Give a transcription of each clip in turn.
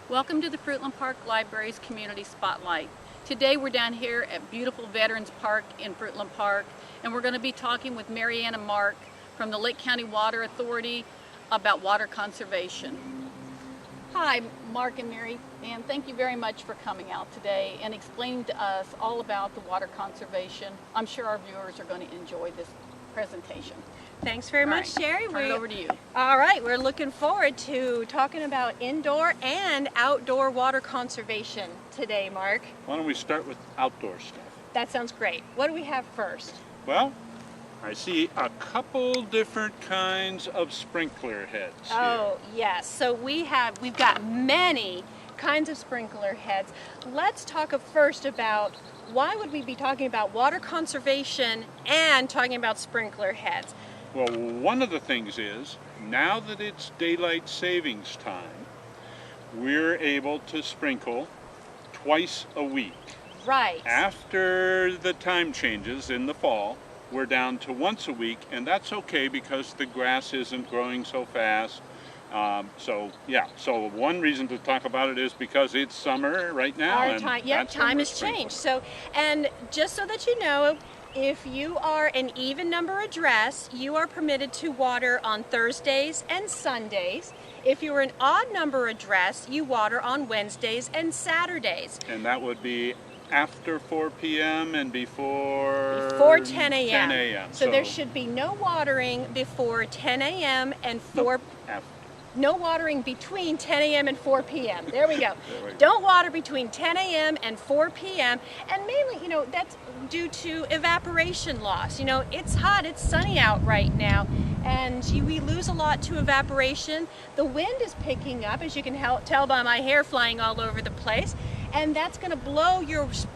Welcome to the Fruitland Park Library's Community Spotlight. Today we're down here at beautiful Veterans Park in Fruitland Park, and we're going to be talking with Mary Ann and Mark from the Lake County Water Authority about water conservation. Hi, Mark and Mary Ann, thank you very much for coming out today and explaining to us all about the water conservation. I'm sure our viewers are going to enjoy this presentation. Thanks very much, Sherry. Turn it over to you. All right, we're looking forward to talking about indoor and outdoor water conservation today, Mark. Why don't we start with outdoor stuff? That sounds great. What do we have first? Well, I see a couple different kinds of sprinkler heads here. Oh, yes. So we've got many kinds of sprinkler heads. Let's talk first about why would we be talking about water conservation and talking about sprinkler heads? Well, one of the things is, now that it's daylight savings time, we're able to sprinkle twice a week. Right. After the time changes in the fall, we're down to once a week, and that's okay because the grass isn't growing so fast. So one reason to talk about it is because it's summer right now. Our time, time has changed. So, and just so that you know, if you are an even number address, you are permitted to water on Thursdays and Sundays. If you're an odd number address, you water on Wednesdays and Saturdays. And that would be after 4 p.m. and before 10 a.m. 10 a.m. So there should be no watering before 10 a.m. and 4 after. No watering between 10 a.m. and 4 p.m. There we go. There we go. Don't water between 10 a.m. and 4 p.m. And mainly, that's due to evaporation loss. It's hot, it's sunny out right now, and we lose a lot to evaporation. The wind is picking up, as you can tell by my hair flying all over the place. And that's going to blow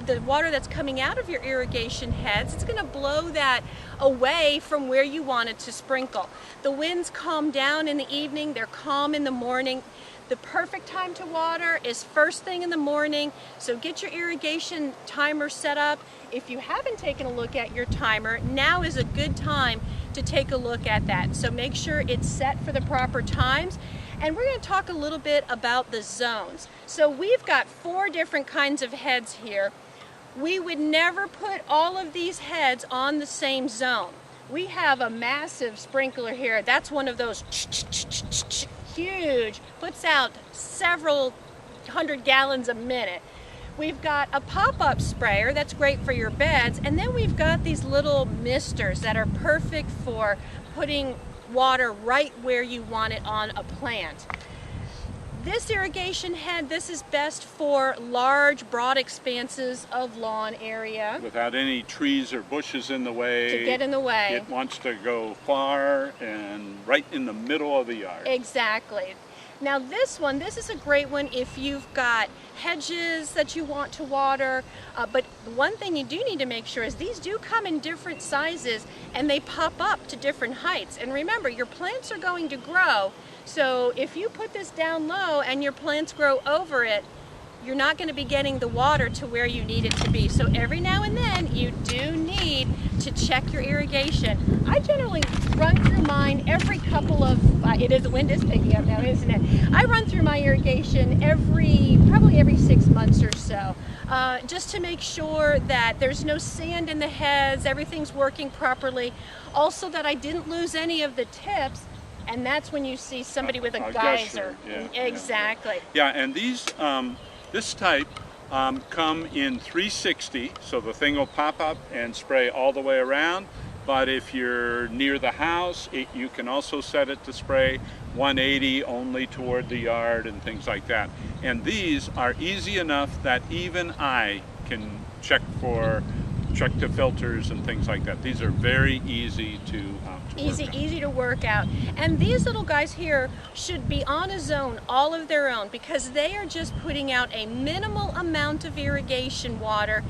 the water that's coming out of your irrigation heads. It's going to blow that away from where you want it to sprinkle. The winds calm down in the evening. They're calm in the morning. The perfect time to water is first thing in the morning. So get your irrigation timer set up. If you haven't taken a look at your timer, now is a good time to take a look at that. So make sure it's set for the proper times. And we're going to talk a little bit about the zones. So we've got 4 different kinds of heads here. We would never put all of these heads on the same zone. We have a massive sprinkler here. That's one of those huge, puts out several hundred gallons a minute. We've got a pop-up sprayer that's great for your beds, and then we've got these little misters that are perfect for putting water right where you want it on a plant. This irrigation head, this is best for large, broad expanses of lawn area. Without any trees or bushes in the way. To get in the way. It wants to go far and right in the middle of the yard. Exactly. Now this is a great one if you've got hedges that you want to water, but one thing you do need to make sure is these do come in different sizes and they pop up to different heights. And remember, your plants are going to grow, so if you put this down low and your plants grow over it, you're not going to be getting the water to where you need it to be. So every now and then you do need to check your irrigation. I generally run through mine every couple of, the wind is picking up now, isn't it? I run through my irrigation probably every 6 months or so, just to make sure that there's no sand in the heads, everything's working properly. Also that I didn't lose any of the tips, and that's when you see somebody with a geyser. Yeah, exactly. Yeah, and these, this type come in 360, so the thing will pop up and spray all the way around. But if you're near the house, you can also set it to spray 180 only toward the yard and things like that. And these are easy enough that even I can check the filters and things like that. These are very easy to easy to work out. And these little guys here should be on a zone all of their own because they are just putting out a minimal amount of irrigation water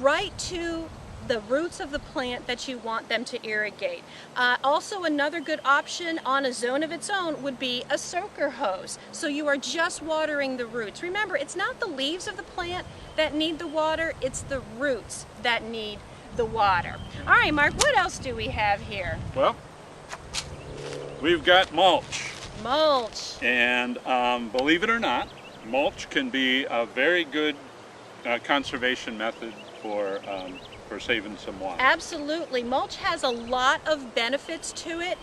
right to the roots of the plant that you want them to irrigate. Also, another good option on a zone of its own would be a soaker hose. So you are just watering the roots. Remember, it's not the leaves of the plant that need the water, it's the roots that need the water. All right, Mark, what else do we have here? Well, we've got mulch. Mulch. And believe it or not, Mulch can be a very good conservation method for saving some water. Absolutely. Mulch has a lot of benefits to it.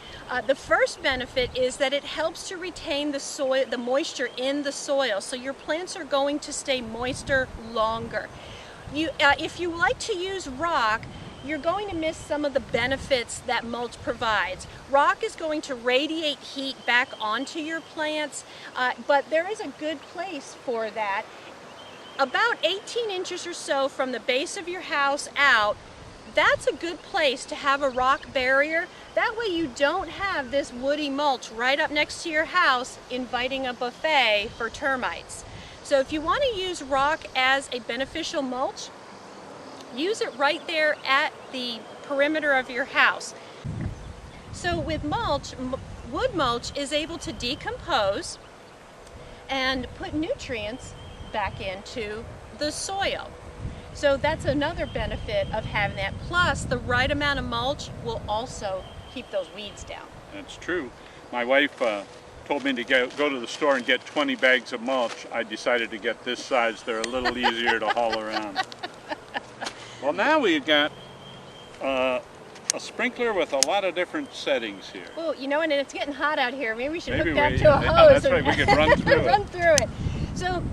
The first benefit is that it helps to retain the soil, the moisture in the soil, so your plants are going to stay moister longer. If you like to use rock, you're going to miss some of the benefits that mulch provides. Rock is going to radiate heat back onto your plants, but there is a good place for that. About 18 inches or so from the base of your house out, that's a good place to have a rock barrier. That way you don't have this woody mulch right up next to your house inviting a buffet for termites. So if you want to use rock as a beneficial mulch, use it right there at the perimeter of your house. So with mulch, wood mulch is able to decompose and put nutrients back into the soil. So that's another benefit of having that. Plus, the right amount of mulch will also keep those weeds down. That's true. My wife told me to go to the store and get 20 bags of mulch. I decided to get this size. They're a little easier to haul around. Well, now we've got a sprinkler with a lot of different settings here. Oh, you know, and it's getting hot out here. Maybe we should Maybe hook that to a yeah, hose. that's right. We could run through run it. through it. So,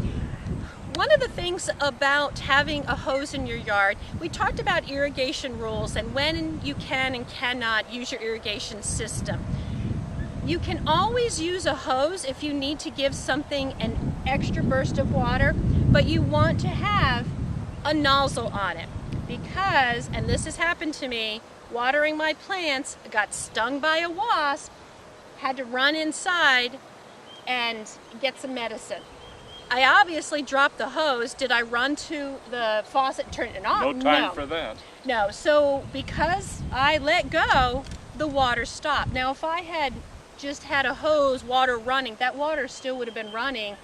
one of the things about having a hose in your yard, we talked about irrigation rules and when you can and cannot use your irrigation system. You can always use a hose if you need to give something an extra burst of water, but you want to have a nozzle on it because, and this has happened to me, watering my plants, got stung by a wasp, had to run inside and get some medicine. I obviously dropped the hose. Did I run to the faucet and turn it on? No time for that. No, so because I let go, the water stopped. Now if I had just had a hose, water running, that water still would have been running.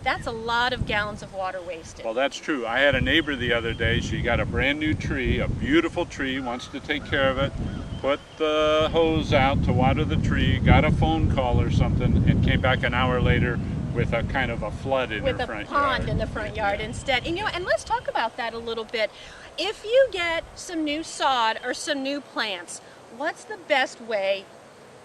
That's a lot of gallons of water wasted. Well, that's true. I had a neighbor the other day. She got a brand new tree, a beautiful tree, wants to take care of it, put the hose out to water the tree, got a phone call or something, and came back an hour later with a kind of a flood in her front yard. With a pond in the front yard instead. And, you know, and let's talk about that a little bit. If you get some new sod or some new plants, what's the best way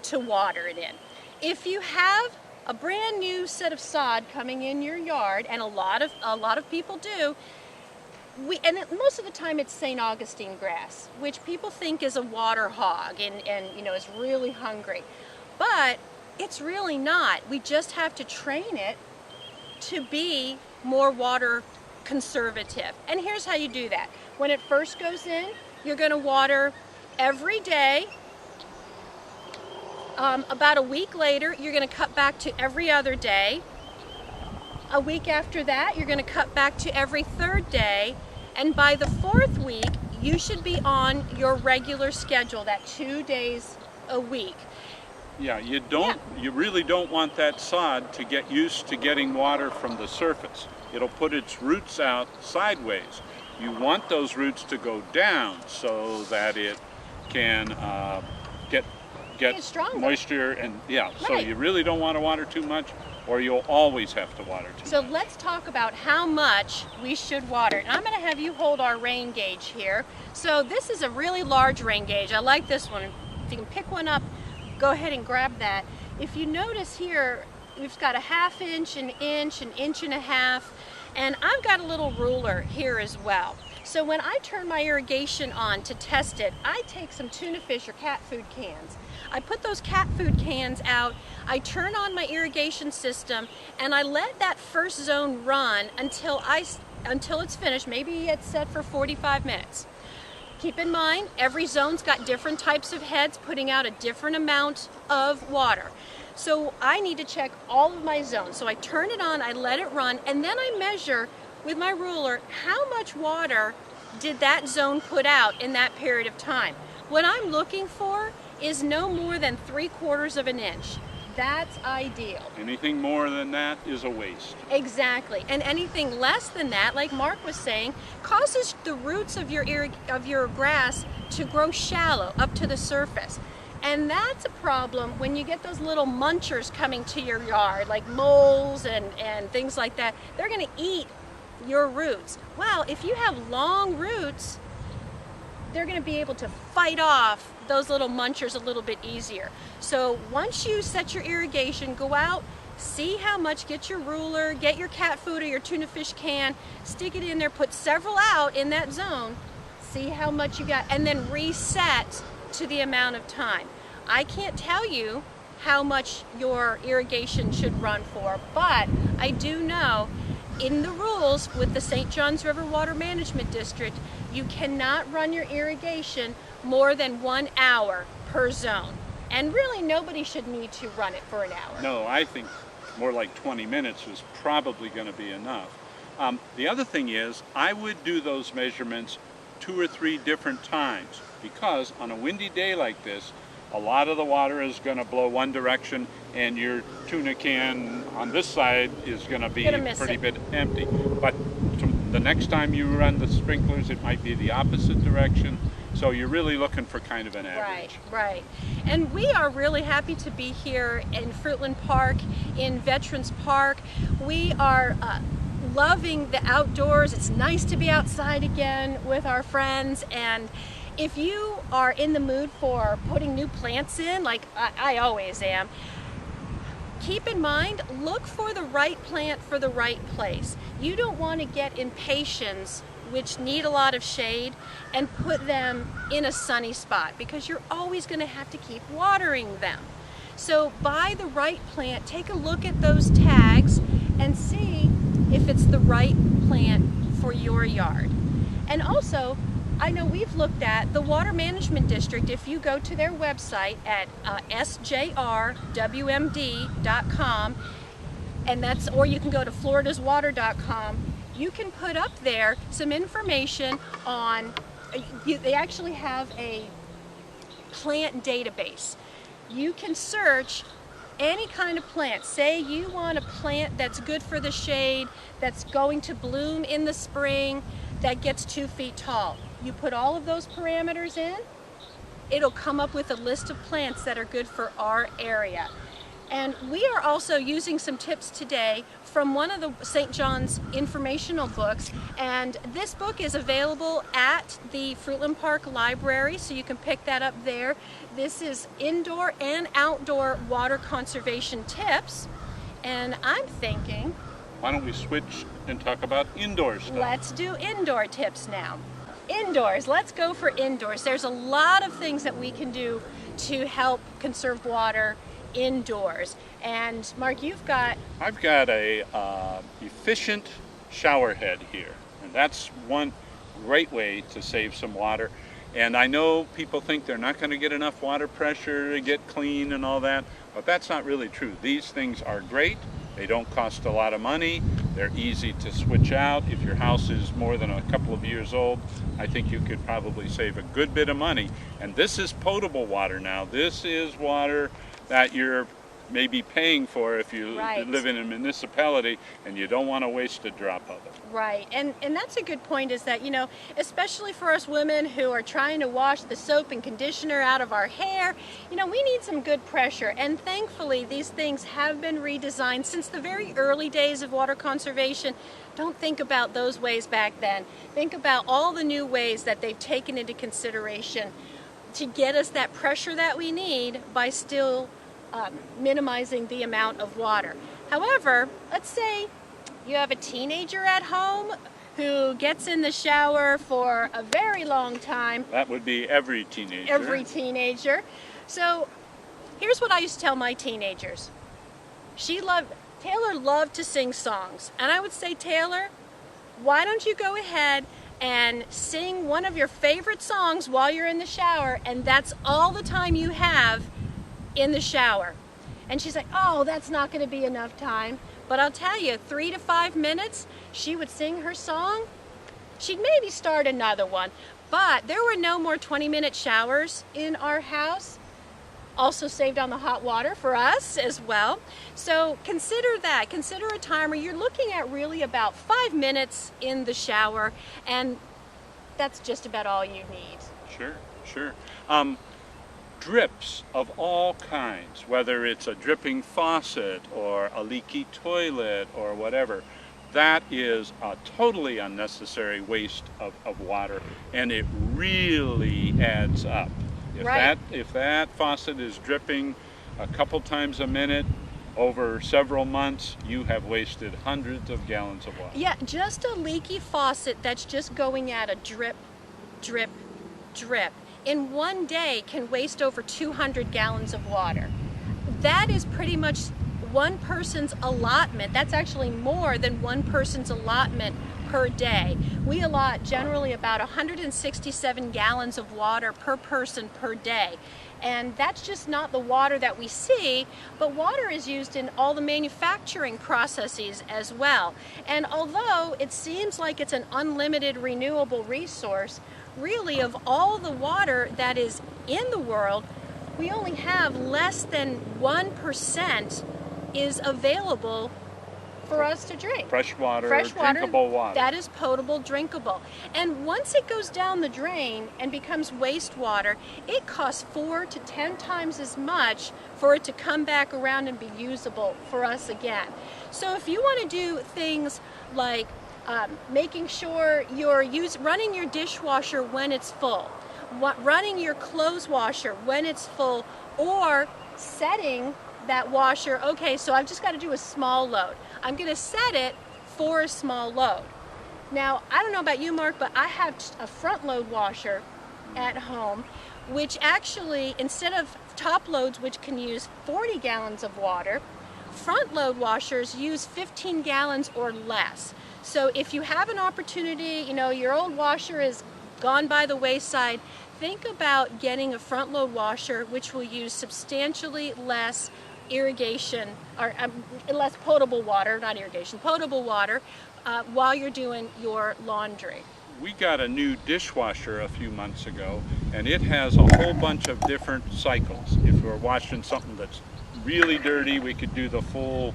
to water it in? If you have a brand new set of sod coming in your yard, and a lot of people do, most of the time it's St. Augustine grass, which people think is a water hog and you know, is really hungry. But it's really not. We just have to train it to be more water conservative. And here's how you do that. When it first goes in, you're going to water every day. About a week later, you're going to cut back to every other day. A week after that, you're going to cut back to every third day. And by the fourth week, you should be on your regular schedule, that 2 days a week. Yeah, you really don't want that sod to get used to getting water from the surface. It'll put its roots out sideways. You want those roots to go down so that it can get moisture and so you really don't want to water too much or you'll always have to water too much. So let's talk about how much we should water. And I'm going to have you hold our rain gauge here. So this is a really large rain gauge. I like this one. If you can pick one up, go ahead and grab that. If you notice here, we've got a ½ inch, an inch and a half, and I've got a little ruler here as well. So when I turn my irrigation on to test it, I take some tuna fish or cat food cans. I put those cat food cans out, I turn on my irrigation system, and I let that first zone run until it's finished. Maybe it's set for 45 minutes. Keep in mind, every zone's got different types of heads putting out a different amount of water. So I need to check all of my zones. So I turn it on, I let it run, and then I measure with my ruler how much water did that zone put out in that period of time. What I'm looking for is no more than 3/4 of an inch. That's ideal. Anything more than that is a waste. Exactly. And anything less than that, like Mark was saying, causes the roots of your grass to grow shallow up to the surface. And that's a problem when you get those little munchers coming to your yard, like moles and things like that. They're going to eat your roots. Well, if you have long roots, they're going to be able to fight off those little munchers a little bit easier. So once you set your irrigation, go out, see how much, get your ruler, get your cat food or your tuna fish can, stick it in there, put several out in that zone, see how much you got, and then reset to the amount of time. I can't tell you how much your irrigation should run for, but I do know in the rules with the St. Johns River Water Management District, you cannot run your irrigation more than 1 hour per zone. And really nobody should need to run it for an hour. No, I think more like 20 minutes is probably going to be enough. The other thing is, I would do those measurements 2 or 3 different times, because on a windy day like this, a lot of the water is going to blow one direction and your tuna can on this side is going to be pretty bit empty. But the next time you run the sprinklers, it might be the opposite direction. So you're really looking for kind of an average. Right. And we are really happy to be here in Fruitland Park, in Veterans Park. We are loving the outdoors. It's nice to be outside again with our friends. And if you are in the mood for putting new plants in, like I always am, keep in mind, look for the right plant for the right place. You don't want to get impatiens, which need a lot of shade, and put them in a sunny spot, because you're always going to have to keep watering them. So buy the right plant, take a look at those tags, and see if it's the right plant for your yard. And also, I know we've looked at the Water Management District. If you go to their website at sjrwmd.com, and or you can go to floridaswater.com, you can put up there some information on, they actually have a plant database. You can search any kind of plant. Say you want a plant that's good for the shade, that's going to bloom in the spring, that gets 2 feet tall. You put all of those parameters in, it'll come up with a list of plants that are good for our area. And we are also using some tips today from one of the St. John's informational books, and this book is available at the Fruitland Park Library, so you can pick that up there. This is indoor and outdoor water conservation tips, and I'm thinking, why don't we switch and talk about indoor stuff? Let's do indoor tips now. Indoors, let's go for indoors. There's a lot of things that we can do to help conserve water indoors. And Mark, I've got a efficient shower head here, and that's one great way to save some water. And I know people think they're not going to get enough water pressure to get clean and all that, but that's not really true. These things are great. They don't cost a lot of money. They're easy to switch out. If your house is more than a couple of years old, I think you could probably save a good bit of money. And this is potable water now. This is water that you're maybe paying for if you live in a municipality and you don't want to waste a drop of it. Right, and that's a good point, is that, you know, especially for us women who are trying to wash the soap and conditioner out of our hair, you know, we need some good pressure. And thankfully, these things have been redesigned since the very early days of water conservation. Don't think about those ways back then. Think about all the new ways that they've taken into consideration to get us that pressure that we need by still minimizing the amount of water. However, let's say you have a teenager at home who gets in the shower for a very long time. That would be every teenager. Every teenager. So here's what I used to tell my teenagers. Taylor loved to sing songs. And I would say, Taylor, why don't you go ahead and sing one of your favorite songs while you're in the shower, and that's all the time you have in the shower. And she's like, oh, that's not going to be enough time. But I'll tell you, 3 to 5 minutes, she would sing her song. She'd maybe start another one. But there were no more 20-minute showers in our house. Also saved on the hot water for us as well. So consider that. Consider a timer. You're looking at really about 5 minutes in the shower, and that's just about all you need. Sure. drips of all kinds, whether it's a dripping faucet or a leaky toilet or whatever. That is a totally unnecessary waste of water, and it really adds up. If that faucet is dripping a couple times a minute over several months, you have wasted hundreds of gallons of water. Yeah, just a leaky faucet that's just going at a drip, drip, drip, in one day can waste over 200 gallons of water. That is pretty much one person's allotment. That's actually more than one person's allotment per day. We allot generally about 167 gallons of water per person per day. And that's just not the water that we see, but water is used in all the manufacturing processes as well. And although it seems like it's an unlimited renewable resource, really of all the water that is in the world, we only have less than 1% is available for us to drink. Fresh water, drinkable water. That is potable, drinkable. And once it goes down the drain and becomes wastewater, it costs 4 to 10 times as much for it to come back around and be usable for us again. So if you want to do things like making sure you're running your dishwasher when it's full, running your clothes washer when it's full, or setting that washer, okay, so I've just got to do a small load. I'm going to set it for a small load. Now, I don't know about you, Mark, but I have a front load washer at home, which actually, instead of top loads, which can use 40 gallons of water, front load washers use 15 gallons or less. So if you have an opportunity, you know, your old washer is gone by the wayside, think about getting a front load washer which will use substantially less irrigation, or less potable water, not irrigation, potable water, while you're doing your laundry. We got a new dishwasher a few months ago, and it has a whole bunch of different cycles. If we're washing something that's really dirty, we could do the full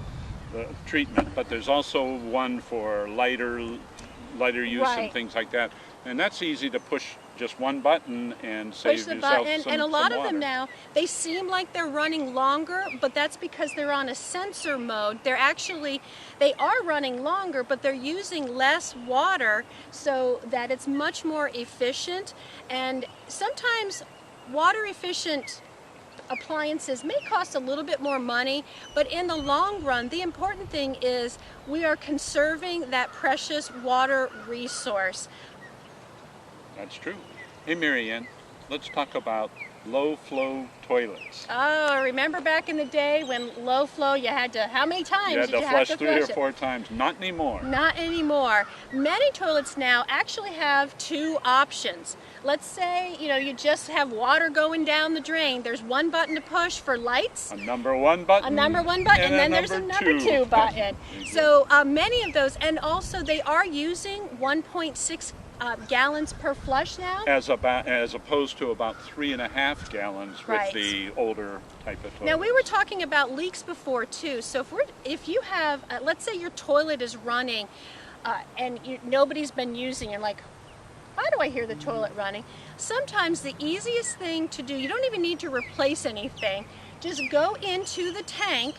treatment, but there's also one for lighter use and things like that. And that's easy to push just one button and save yourself some water. And a lot of them now, they seem like they're running longer, but that's because they're on a sensor mode. They are running longer, but they're using less water so that it's much more efficient. And sometimes water efficient appliances may cost a little bit more money, but in the long run, the important thing is we are conserving that precious water resource. That's true. Hey, Marianne, let's talk about low flow toilets. Oh, remember back in the day when low flow, you had to, how many times did you have flush to 3 or 4 times? Not anymore. Not anymore. Many toilets now actually have 2 options. Let's say, you know, you just have water going down the drain. There's one button to push for lights. A number 1 button. A number 1 button, and then there's a number 2 button. So many of those, and also they are using 1.6 gallons per flush now. As opposed to about 3.5 gallons with the older type of toilet. Now we were talking about leaks before too. So if you have, let's say your toilet is running and nobody's been using it, like, why do I hear the toilet running? Sometimes the easiest thing to do, you don't even need to replace anything, just go into the tank,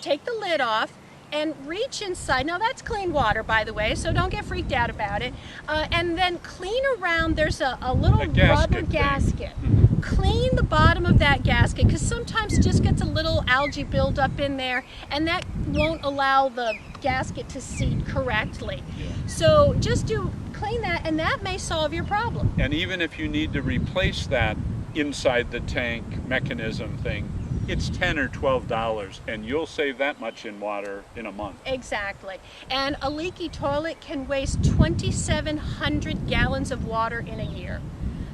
take the lid off, and reach inside. Now that's clean water, by the way, so don't get freaked out about it. And then clean around, there's a little rubber gasket. Clean the bottom of that gasket, because sometimes it just gets a little algae buildup in there, and that won't allow the gasket to seat correctly. So just clean that, and that may solve your problem. And even if you need to replace that inside the tank mechanism thing, it's $10 or $12, and you'll save that much in water in a month. Exactly. And a leaky toilet can waste 2,700 gallons of water in a year.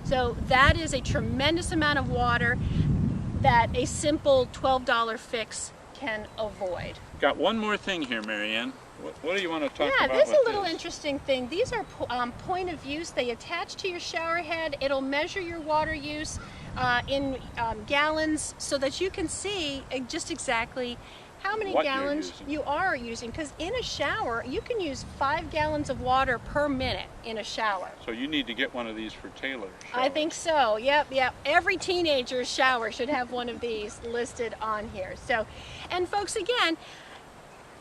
So that is a tremendous amount of water that a simple $12 fix can avoid. Got one more thing here, Marianne. What do you want to talk about? Yeah, this is a little interesting thing. These are point of use. They attach to your shower head. It'll measure your water use in gallons so that you can see just exactly how many what you're gallons using. you are using, because in a shower you can use 5 gallons of water per minute in a shower. So you need to get one of these for Taylor. I think so. Yep. Every teenager's shower should have one of these listed on here. So, and folks, again,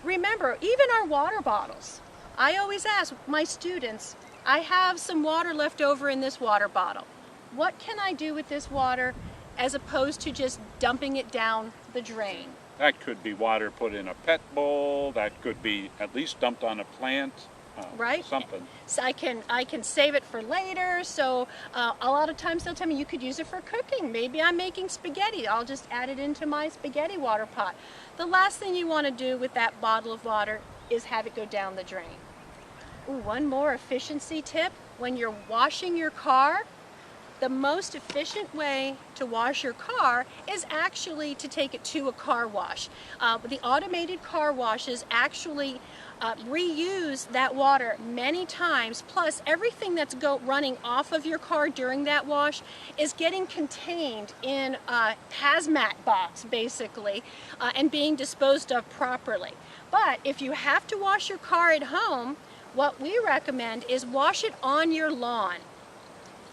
remember, even our water bottles. I always ask my students, I have some water left over in this water bottle. What can I do with this water as opposed to just dumping it down the drain? That could be water put in a pet bowl. That could be at least dumped on a plant. Right? Something. So I can save it for later. So a lot of times they'll tell me you could use it for cooking. Maybe I'm making spaghetti. I'll just add it into my spaghetti water pot. The last thing you want to do with that bottle of water is have it go down the drain. Ooh, one more efficiency tip. When you're washing your car, the most efficient way to wash your car is actually to take it to a car wash. The automated car washes actually reuse that water many times, plus everything that's running off of your car during that wash is getting contained in a hazmat box, basically, and being disposed of properly. But if you have to wash your car at home, what we recommend is wash it on your lawn.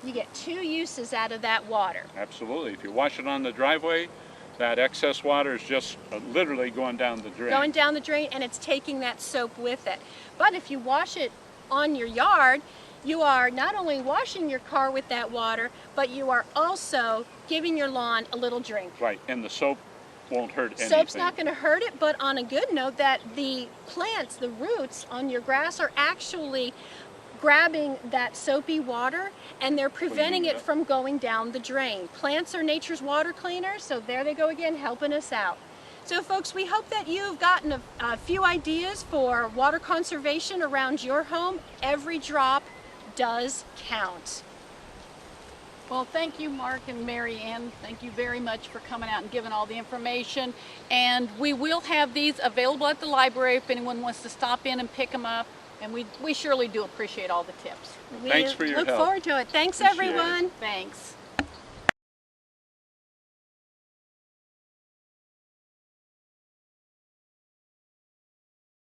You get 2 uses out of that water. Absolutely. If you wash it on the driveway, that excess water is just literally going down the drain. Going down the drain, and it's taking that soap with it. But if you wash it on your yard, you are not only washing your car with that water, but you are also giving your lawn a little drink. Right, and the soap won't hurt anything. Soap's not going to hurt it, but on a good note, that the plants, the roots on your grass are actually grabbing that soapy water, and they're preventing it from going down the drain. Plants are nature's water cleaners, so there they go again, helping us out. So folks, we hope that you've gotten a few ideas for water conservation around your home. Every drop does count. Well, thank you, Mark and Mary Ann. Thank you very much for coming out and giving all the information. And we will have these available at the library if anyone wants to stop in and pick them up. And we surely do appreciate all the tips. Thanks for your help. Look forward to it. Thanks, Appreciate it. everyone. Thanks.